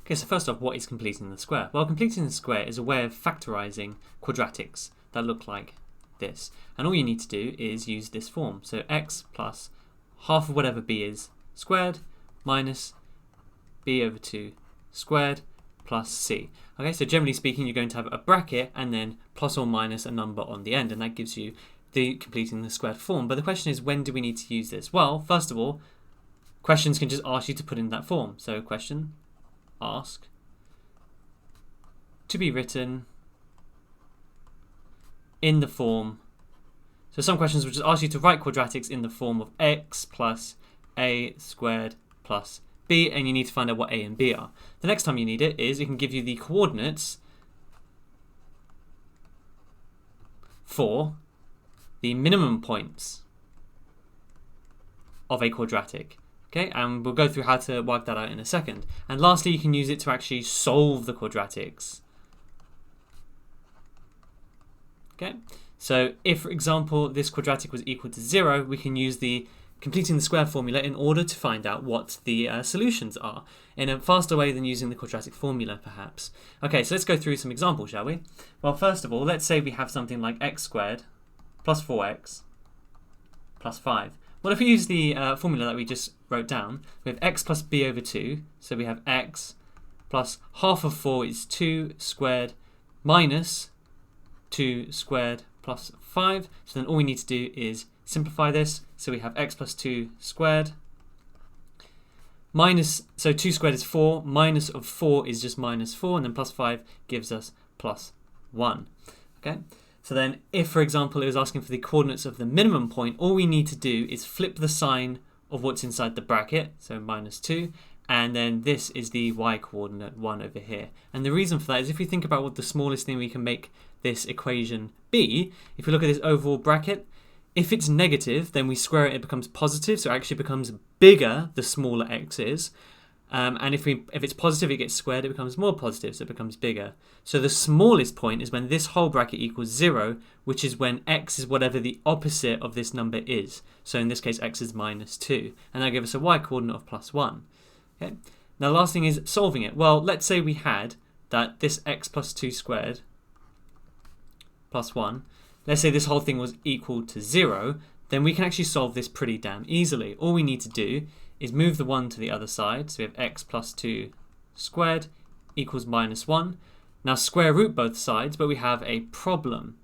Okay, so first off, what is completing the square? Well, completing the square is a way of factorising quadratics that look like this. And all you need to do is use this form. So x plus half of whatever b is squared minus b over 2 squared plus c. Okay, so generally speaking, you're going to have a bracket and then plus or minus a number on the end, and that gives you the completing the squared form. But the question is, when do we need to use this? Well, first of all, questions can just ask you to put in that form. So question, ask, to be written in the form. So some questions will just ask you to write quadratics in the form of x plus a squared plus b, and you need to find out what a and b are. The next time you need it is it can give you the coordinates for the minimum points of a quadratic. Okay, and we'll go through how to work that out in a second. And lastly, you can use it to actually solve the quadratics. Okay, so if, for example, this quadratic was equal to 0, we can use the completing the square formula in order to find out what the solutions are in a faster way than using the quadratic formula, perhaps. Okay, so let's go through some examples, shall we? Well, first of all, let's say we have something like x squared plus 4x plus 5. Well, if we use the formula that we just wrote down, we have x plus b over 2, so we have x plus half of 4 is 2 squared minus 2 squared plus 5. So then all we need to do is simplify this. So we have x plus 2 squared minus, so 2 squared is 4, minus of 4 is just minus 4, and then plus 5 gives us plus 1. Okay. So then if, for example, it was asking for the coordinates of the minimum point, all we need to do is flip the sign of what's inside the bracket, so minus 2, and then this is the y coordinate 1 over here. And the reason for that is if we think about what the smallest thing we can make this equation be, if we look at this overall bracket, if it's negative, then we square it, it becomes positive, so it actually becomes bigger the smaller x is. And if it's positive, it gets squared, it becomes more positive, so it becomes bigger. So the smallest point is when this whole bracket equals 0, which is when x is whatever the opposite of this number is. So in this case, x is minus 2, and that gives us a y coordinate of plus 1. Okay. Now the last thing is solving it. Well, let's say we had that this x plus 2 squared plus 1, let's say this whole thing was equal to 0, then we can actually solve this pretty damn easily. All we need to do is move the 1 to the other side. So we have x plus 2 squared equals minus 1. Now square root both sides, but we have a problem.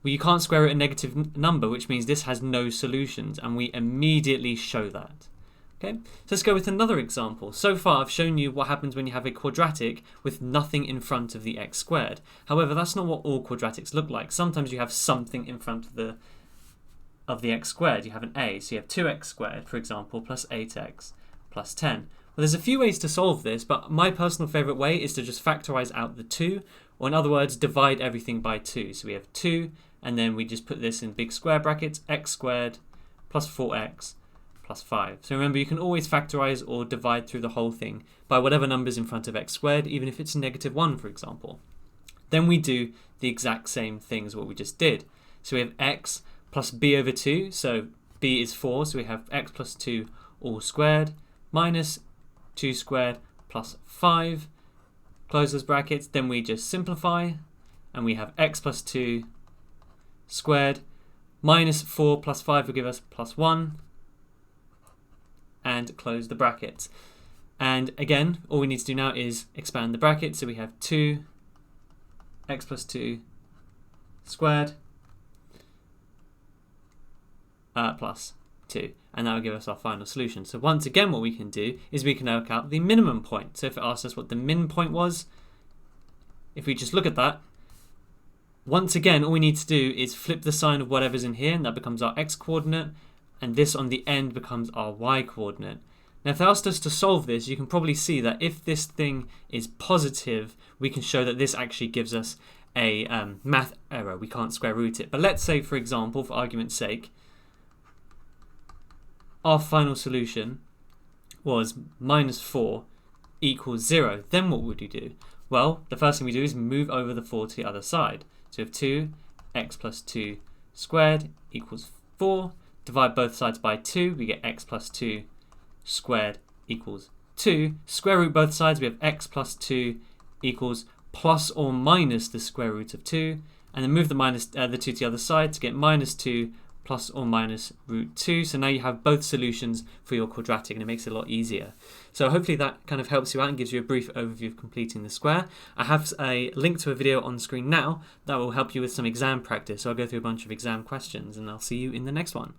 Well, you can't square root a negative number, which means this has no solutions, and we immediately show that. Okay, so let's go with another example. So far I've shown you what happens when you have a quadratic with nothing in front of the x squared. However, that's not what all quadratics look like. Sometimes you have something in front of the x squared. You have an a, so you have 2x squared, for example, plus 8x plus 10. Well, there's a few ways to solve this, but my personal favourite way is to just factorise out the 2, or in other words, divide everything by 2. So we have 2, and then we just put this in big square brackets, x squared plus 4x plus 5. So remember, you can always factorise or divide through the whole thing by whatever number's in front of x squared, even if it's negative 1, for example. Then we do the exact same thing as what we just did. So we have x plus b over 2, so b is 4, so we have x plus 2 all squared, minus 2 squared plus 5, close those brackets, then we just simplify, and we have x plus 2 squared, minus 4 plus 5 will give us plus 1, and close the brackets. And again, all we need to do now is expand the bracket, so we have 2 x plus 2 squared plus 2, and that will give us our final solution. So once again, what we can do is we can work out the minimum point. So if it asks us what the min point was, if we just look at that, once again, all we need to do is flip the sign of whatever's in here, and that becomes our x coordinate, and this on the end becomes our y coordinate. Now if they asked us to solve this, you can probably see that if this thing is positive, we can show that this actually gives us a math error. We can't square root it. But let's say, for example, for argument's sake, our final solution was minus 4 equals 0. Then what would we do? Well, the first thing we do is move over the 4 to the other side. So we have 2x plus 2 squared equals 4. Divide both sides by 2, we get x plus 2 squared equals 2, square root both sides, we have x plus 2 equals plus or minus the square root of 2, and then move the 2 to the other side to get minus 2 plus or minus root 2. So now you have both solutions for your quadratic, and it makes it a lot easier. So hopefully that kind of helps you out and gives you a brief overview of completing the square. I have a link to a video on screen now that will help you with some exam practice. So I'll go through a bunch of exam questions, and I'll see you in the next one.